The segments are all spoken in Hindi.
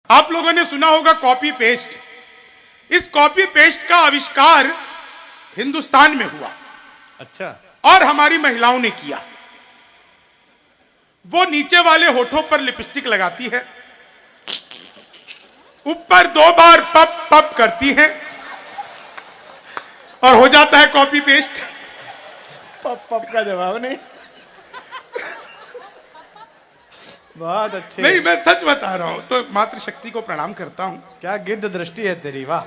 आप लोगों ने सुना होगा कॉपी पेस्ट। इस कॉपी पेस्ट का आविष्कार हिंदुस्तान में हुआ। अच्छा। और हमारी महिलाओं ने किया। वो नीचे वाले होठों पर लिपस्टिक लगाती है, ऊपर 2 बार पप पप करती है और हो जाता है कॉपी पेस्ट। पप पप का जवाब नहीं। बहुत अच्छे। नहीं, मैं सच बता रहा हूं। तो मातृशक्ति को प्रणाम करता हूं। क्या गिद्ध दृष्टि है तेरी, वाह।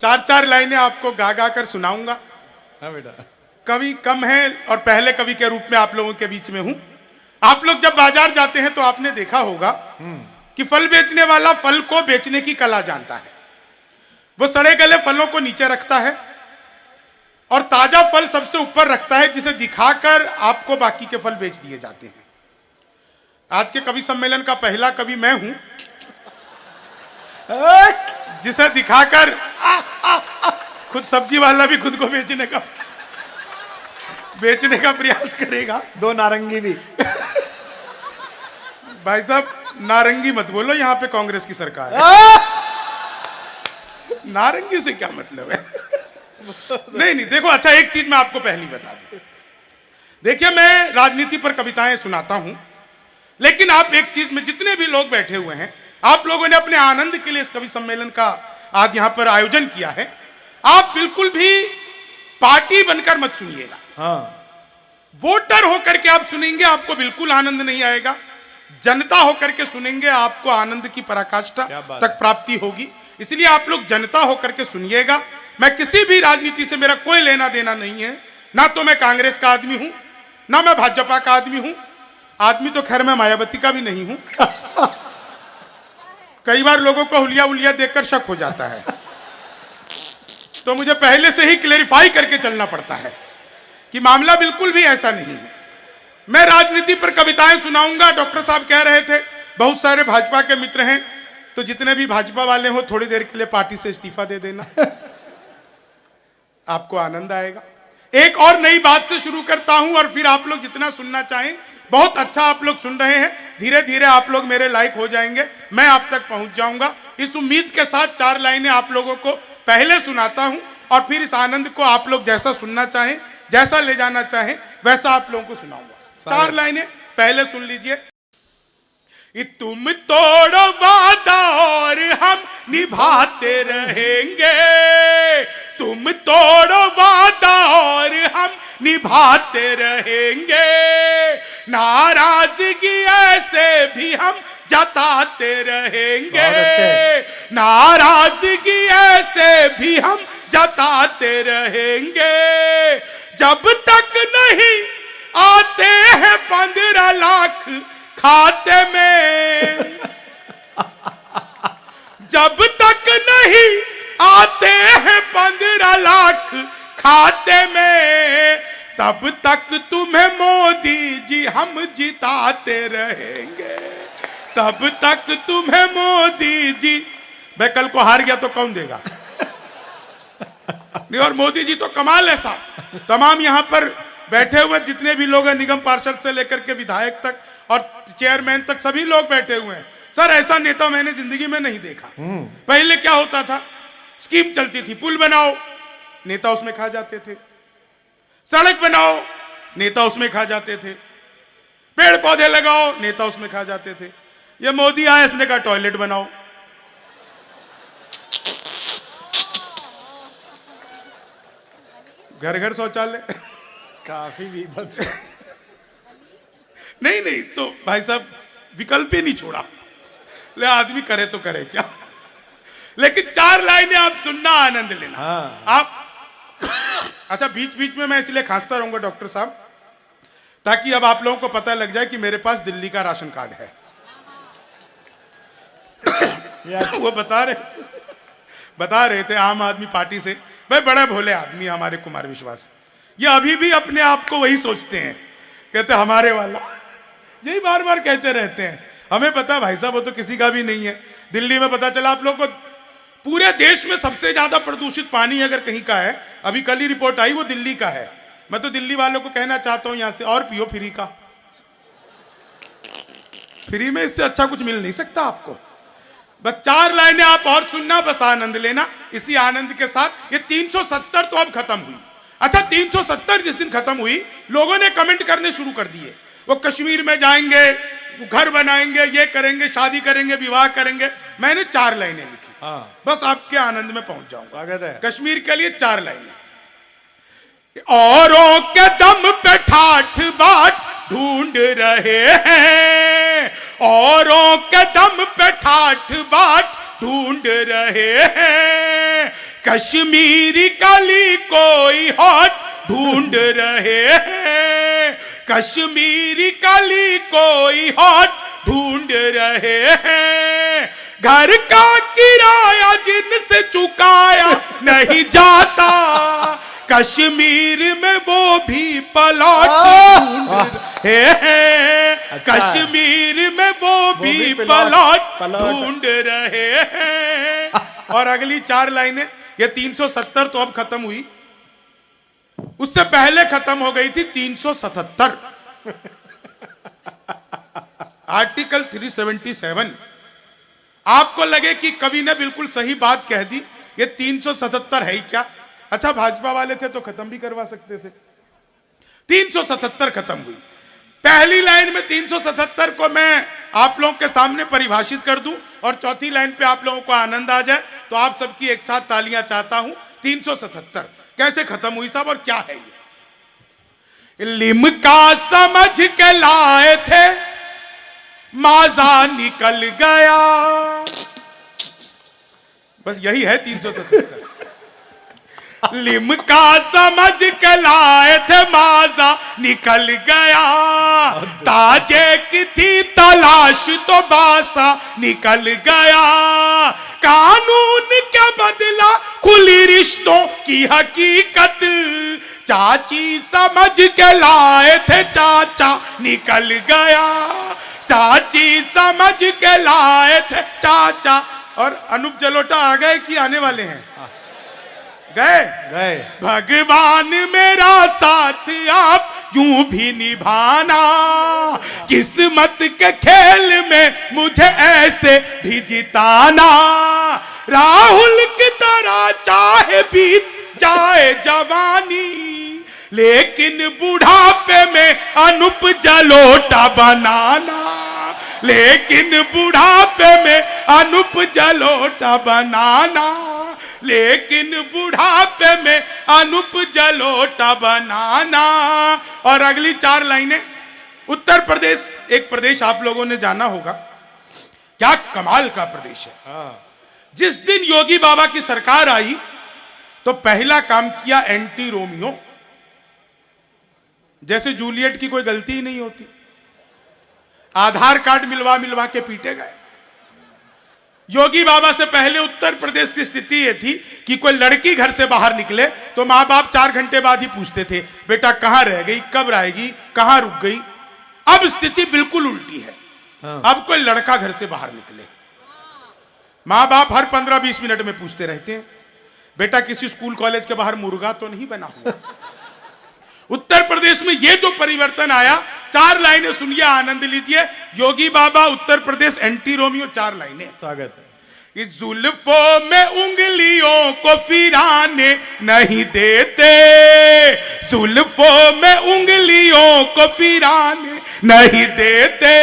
4-4 लाइनें आपको गा गा कर सुनाऊंगा। हाँ बेटा। कवि कम है और पहले कवि के रूप में आप लोगों के बीच में हूं। आप लोग जब बाजार जाते हैं तो आपने देखा होगा कि फल बेचने वाला फल को बेचने की कला जानता है। वो सड़े गले फलों को नीचे रखता है और ताजा फल सबसे ऊपर रखता है, जिसे दिखाकर आपको बाकी के फल बेच दिए जाते हैं। आज के कवि सम्मेलन का पहला कवि मैं हूं, जिसे दिखाकर खुद सब्जी वाला भी खुद को बेचने का प्रयास करेगा। 2 नारंगी भी। भाई साहब, नारंगी मत बोलो, यहां पे कांग्रेस की सरकार है। नारंगी से क्या मतलब है? नहीं, देखो, अच्छा एक चीज मैं आपको पहली बता दूं। देखिए, मैं राजनीति पर कविताएं सुनाता हूं, लेकिन आप एक चीज में, जितने भी लोग बैठे हुए हैं, आप लोगों ने अपने आनंद के लिए इस कवि सम्मेलन का आज यहां पर आयोजन किया है। आप बिल्कुल भी पार्टी बनकर मत सुनिएगा। हाँ। वोटर होकर के आप सुनेंगे, आपको बिल्कुल आनंद नहीं आएगा। जनता होकर के सुनेंगे, आपको आनंद की पराकाष्ठा तक प्राप्ति होगी। इसलिए आप लोग जनता होकर के सुनिएगा। मैं किसी भी राजनीति से, मेरा कोई लेना देना नहीं है। ना तो मैं कांग्रेस का आदमी हूं, ना मैं भाजपा का आदमी हूं। आदमी तो खैर मैं मायावती का भी नहीं हूं। कई बार लोगों को हुलिया उलिया देखकर शक हो जाता है, तो मुझे पहले से ही क्लेरिफाई करके चलना पड़ता है कि मामला बिल्कुल भी ऐसा नहीं है। मैं राजनीति पर कविताएं सुनाऊंगा। डॉक्टर साहब कह रहे थे बहुत सारे भाजपा के मित्र हैं, तो जितने भी भाजपा वाले हो थोड़ी देर के लिए पार्टी से इस्तीफा दे देना, आपको आनंद आएगा। एक और नई बात से शुरू करता हूं और फिर आप लोग जितना सुनना चाहें। बहुत अच्छा आप लोग सुन रहे हैं, धीरे धीरे आप लोग मेरे लायक हो जाएंगे, मैं आप तक पहुंच जाऊंगा। इस उम्मीद के साथ 4 लाइनें आप लोगों को पहले सुनाता हूं और फिर इस आनंद को आप लोग जैसा सुनना चाहें, जैसा ले जाना चाहें, वैसा आप लोगों को सुनाऊंगा। 4 लाइनें पहले सुन लीजिए। तुम तोड़ो वादा और हम निभाते रहेंगे, तुम तोड़ो वादा और हम निभाते रहेंगे, नाराजगी ऐसे भी हम जताते रहेंगे, नाराजगी ऐसे भी हम जताते रहेंगे, जब तक नहीं आते हैं 15 लाख खाते में, जब तक नहीं आते हैं 15 लाख खाते में, तब तक तुम्हें मोदी जी हम जिताते रहेंगे, तब तक तुम्हें मोदी जी। मैं कल को हार गया तो कौन देगा? नहीं, और मोदी जी तो कमाल है साहब। तमाम यहां पर बैठे हुए जितने भी लोग हैं, निगम पार्षद से लेकर के विधायक तक और चेयरमैन तक, सभी लोग बैठे हुए हैं। सर, ऐसा नेता मैंने जिंदगी में नहीं देखा। पहले क्या होता था? स्कीम चलती थी, पुल बनाओ, नेता उसमें खा जाते थे, सड़क बनाओ, नेता उसमें खा जाते थे, पेड़ पौधे लगाओ, नेता उसमें खा जाते थे। ये मोदी आया, इसने कहा टॉयलेट बनाओ। घर घर शौचालय। काफी विपद। नहीं, तो भाई साहब विकल्प ही नहीं छोड़ा। ले आदमी करे तो करे क्या। लेकिन 4 लाइनें आप सुनना, आनंद लेना। हाँ। आप अच्छा, बीच बीच में मैं इसलिए खांसता रहूंगा डॉक्टर साहब, ताकि अब आप लोगों को पता लग जाए कि मेरे पास दिल्ली का राशन कार्ड है। वो बता रहे थे आम आदमी पार्टी से, भाई बड़े भोले आदमी हमारे कुमार विश्वास, ये अभी भी अपने आप को वही सोचते हैं, कहते हमारे वाला, यही बार बार कहते रहते हैं। हमें पता भाई साहब वो तो किसी का भी नहीं है। दिल्ली में पता चला आप लोगों को, पूरे देश में सबसे ज्यादा प्रदूषित पानी अगर कहीं का है, अभी कल ही रिपोर्ट आई, वो दिल्ली का है। मैं तो दिल्ली वालों को कहना चाहता हूं यहां से, और पियो फ्री का। फ्री में इससे अच्छा कुछ मिल नहीं सकता आपको। बस 4 लाइनें आप और सुनना, बस आनंद लेना। इसी आनंद के साथ ये 370 तो अब खत्म हुई। अच्छा, 370 जिस दिन खत्म हुई, लोगों ने कमेंट करने शुरू कर दिए, वो कश्मीर में जाएंगे, घर बनाएंगे, ये करेंगे, शादी करेंगे, विवाह करेंगे। मैंने 4 लाइनें लिखी, बस आपके आनंद में पहुंच जाऊंगा। स्वागत है। कश्मीर के लिए 4 लाइनें। औरों के दम पे ठाठ बाट ढूंढ रहे हैं, औरों के दम पे ठाठ बाट ढूंढ रहे हैं, कश्मीरी काली कोई हॉट ढूंढ रहे हैं, कश्मीरी काली कोई हॉट ढूंढ रहे हैं, घर का किराया जिनसे चुकाया नहीं जाता, कश्मीर में वो भी पलट ढूंढ रहे हैं, कश्मीर में वो भी पलट ढूंढ रहे हैं। और अगली 4 लाइनें, ये 370 तो अब खत्म हुई, उससे पहले खत्म हो गई थी 377। आर्टिकल 377। आपको लगे कि कवि ने बिल्कुल सही बात कह दी, ये 377 है ही क्या? अच्छा, भाजपा वाले थे तो खत्म भी करवा सकते थे। 377 खत्म हुई। पहली लाइन में 377 को मैं आप लोगों के सामने परिभाषित कर दूं और चौथी लाइन पे आप लोगों को आनंद आ जाए, तो आप सबकी एक साथ तालियां चाहता हूं। 377 कैसे खत्म हुई साहब, और क्या है ये? लिमका समझ के लाए थे, माजा निकल गया। बस यही है 377। लिमका समझ के लाए थे, माजा निकल गया, ताजे की थी तलाश तो बासा निकल गया, कानून क्या बदला खुली रिश्तों की हकीकत, चाची समझ के लाए थे, चाचा निकल गया, चाची समझ के लाए थे, चाचा। और अनूप जलोटा आ गए कि आने वाले हैं? गए गए। भगवान मेरा साथ आप यूं भी निभाना, किस्मत के खेल में मुझे ऐसे भी जिताना, राहुल की तरह चाहे बीत जाए जवानी, लेकिन बुढ़ापे में अनूप जलोटा बनाना, लेकिन बुढ़ापे में अनूप जलोटा बनाना, लेकिन बुढ़ापे में अनूप जलोटा बनाना। और अगली 4 लाइनें, उत्तर प्रदेश एक प्रदेश आप लोगों ने जाना होगा, क्या कमाल का प्रदेश है। जिस दिन योगी बाबा की सरकार आई तो पहला काम किया एंटी रोमियो, जैसे जूलियट की कोई गलती ही नहीं होती, आधार कार्ड मिलवा मिलवा के पीटे गए। योगी बाबा से पहले उत्तर प्रदेश की स्थिति यह थी कि कोई लड़की घर से बाहर निकले तो माँ बाप 4 घंटे बाद ही पूछते थे, बेटा कहां रह गई, कब आएगी, कहां रुक गई। अब स्थिति बिल्कुल उल्टी है। अब कोई लड़का घर से बाहर निकले, माँ बाप हर 15-20 मिनट में पूछते रहते हैं, बेटा किसी स्कूल कॉलेज के बाहर मुर्गा तो नहीं बना हुआ। उत्तर प्रदेश में ये जो परिवर्तन आया, 4 लाइनें सुनिए, आनंद लीजिए। योगी बाबा उत्तर प्रदेश एंटी रोमियो, 4 लाइनें। स्वागत है। इस जुल्फों में उंगलियों को फिराने नहीं देते, जुल्फों में उंगलियों को फिराने नहीं देते,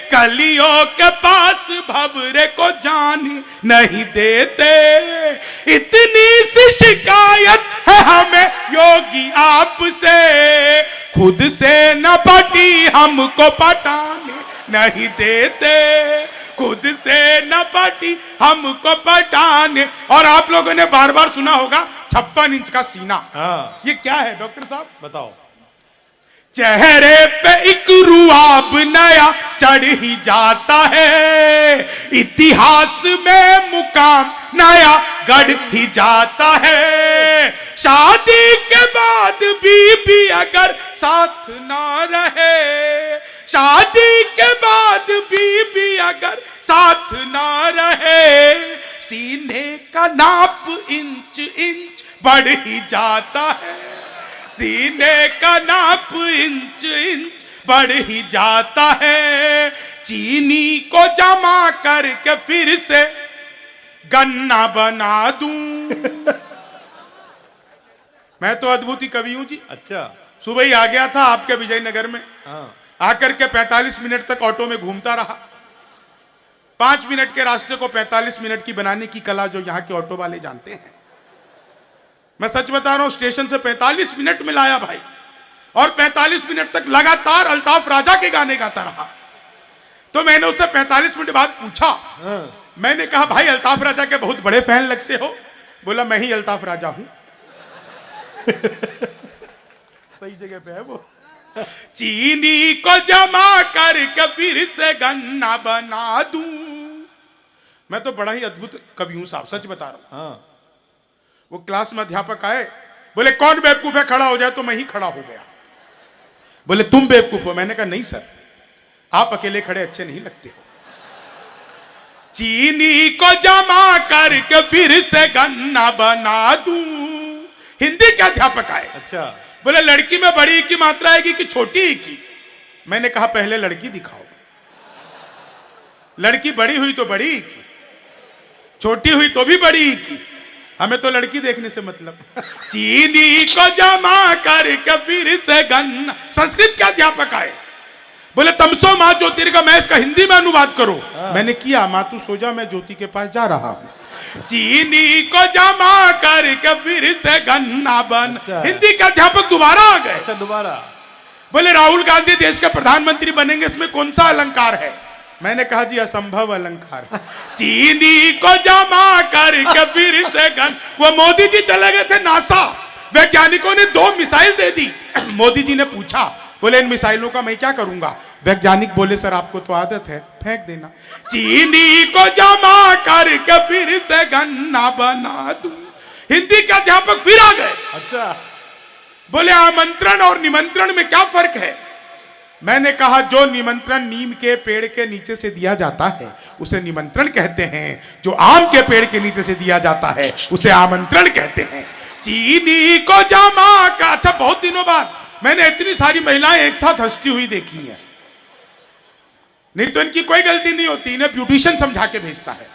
कलियों के पास भंवरे को जाने नहीं देते, इतनी सी शिकायत है हमें योगी आपसे, खुद से न पटी हमको पटाने नहीं देते, खुद से न पटी हमको पटाने। और आप लोगों ने बार बार सुना होगा 56 इंच का सीना। ये क्या है डॉक्टर साहब, बताओ। चेहरे पे एक रुआब नया चढ़ ही जाता है, इतिहास में मुकाम नया गढ़ ही जाता है, शादी के बाद बीबी अगर साथ ना रहे, शादी के बाद बीबी अगर साथ ना रहे, सीने का नाप इंच इंच बढ़ ही जाता है, सीने का नाप इंच इंच बढ़ ही जाता है, चीनी को जमा करके फिर से गन्ना बना दूं। मैं तो अद्भुत ही कवि हूं जी। अच्छा। सुबह ही आ गया था आपके विजयनगर में, हाँ। आकर के 45 मिनट तक ऑटो में घूमता रहा। 5 मिनट के रास्ते को 45 मिनट की बनाने की कला जो यहाँ के ऑटो वाले जानते हैं। मैं सच बता रहा हूं, स्टेशन से 45 मिनट में लाया भाई, और 45 मिनट तक लगातार अल्ताफ राजा के गाने गाता रहा। तो मैंने उससे 45 मिनट बाद पूछा, मैंने कहा भाई अल्ताफ राजा के बहुत बड़े फैन लगते हो। बोला मैं ही अल्ताफ राजा हूं। सही जगह पे है वो। चीनी को जमा करके फिर से गन्ना बना दूं। मैं तो बड़ा ही अद्भुत कवि हूं साहब, सच बता रहा हूं। हाँ। वो क्लास में अध्यापक आए, बोले कौन बेवकूफ है, खड़ा हो जाए। तो मैं ही खड़ा हो गया। बोले तुम बेवकूफ हो। मैंने कहा नहीं सर, आप अकेले खड़े अच्छे नहीं लगते हो। चीनी को जमा करके फिर से गन्ना बना दूं। हिंदी के अध्यापक आए। अच्छा। बोले लड़की में बड़ी की मात्रा आएगी कि छोटी ही की। मैंने कहा पहले लड़की दिखाओ। लड़की बड़ी हुई तो बड़ी ही की, छोटी हुई तो भी बड़ी ही की। हमें तो लड़की देखने से मतलब। चीनी को जमा करके फिर से गन्ना। संस्कृत के अध्यापक आए, बोले तमसो माँ ज्योतिर्गमय, मैं इसका हिंदी में अनुवाद करो। मैंने किया, माँ तू सो जा, मैं ज्योति के पास जा रहा हूं। चीनी को जमा करके फिर से गन्ना बन। अच्छा। हिंदी के अध्यापक दोबारा आ गए। अच्छा, दोबारा। बोले राहुल गांधी देश के प्रधानमंत्री बनेंगे, इसमें कौन सा अलंकार है। मैंने कहा जी असंभव अलंकार। चीनी को जमा करके फिर से गन। वो मोदी जी चले गए थे नासा, वैज्ञानिकों ने 2 मिसाइल दे दी। मोदी जी ने पूछा, बोले इन मिसाइलों का मैं क्या करूंगा। वैज्ञानिक बोले सर आपको तो आदत है, फेंक देना। चीनी को जमा करके फिर से गन्ना बना दूं। हिंदी के अध्यापक फिर आ गए। अच्छा। बोले आमंत्रण और निमंत्रण में क्या फर्क है। मैंने कहा जो निमंत्रण नीम के पेड़ के नीचे से दिया जाता है उसे निमंत्रण कहते हैं, जो आम के पेड़ के नीचे से दिया जाता है उसे आमंत्रण कहते हैं। चीनी को जमा का। अच्छा, बहुत दिनों बाद मैंने इतनी सारी महिलाएं एक साथ हंसती हुई देखी हैं। नहीं तो इनकी कोई गलती नहीं होती, इन्हें ब्यूटिशियन समझा के भेजता है।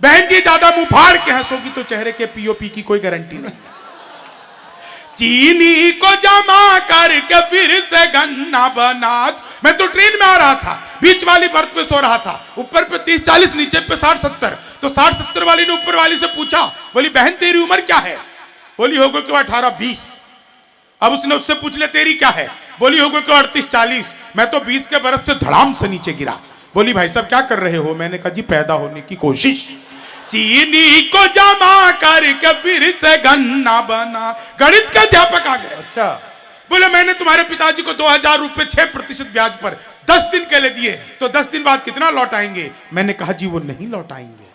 बहन जी ज्यादा मुंह फाड़ के हंसोगी तो चेहरे के पीओपी की कोई गारंटी नहीं। चीनी को जमा करके फिर से गन्ना बना। मैं तो ट्रेन में आ रहा था, बीच वाली बर्थ पे सो रहा था, ऊपर पे 30-40, नीचे पे 60-70। तो 60-70 वाली ने ऊपर वाली से पूछा, बोली बहन तेरी उम्र क्या है। बोली होगा कि 18-20। अब उसने उससे पूछ ले तेरी क्या है। बोली होगा कि 38-40। मैं तो 20 के बरस से धड़ाम से नीचे गिरा। बोली भाई साहब क्या कर रहे हो। मैंने कहा जी पैदा होने की कोशिश। चीनी को जमा करके फिर से गन्ना बना। गणित का अध्यापक आ गए। अच्छा। बोले मैंने तुम्हारे पिताजी को 2000 रुपए 6% ब्याज पर 10 दिन के लिए दिए, तो 10 दिन बाद कितना लौटाएंगे। मैंने कहा जी वो नहीं लौटाएंगे।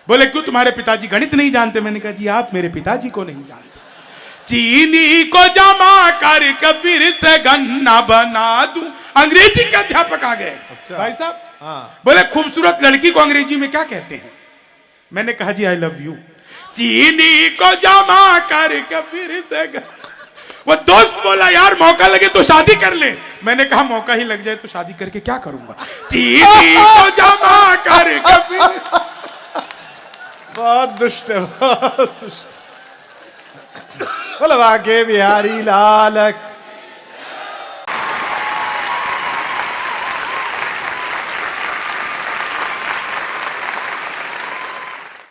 बोले क्यों, तुम्हारे पिताजी गणित नहीं जानते। मैंने कहा जी आप मेरे पिताजी को नहीं जानते। चीनी को जमा करके फिर से गन्ना बना दूं। अंग्रेजी के अध्यापक आ गए। अच्छा। भाई साहब। हाँ। बोले खूबसूरत लड़की को अंग्रेजी में क्या कहते हैं। मैंने कहा जी आई लव यू। चीनी को जमा करके फिर से। वो दोस्त बोला यार मौका लगे तो शादी कर ले। मैंने कहा मौका ही लग जाए तो शादी करके क्या करूंगा। चीनी को जमा करके फिर। बहुत दुष्ट है, बहुत दुष्ट। बोलो वाके बिहारी लाल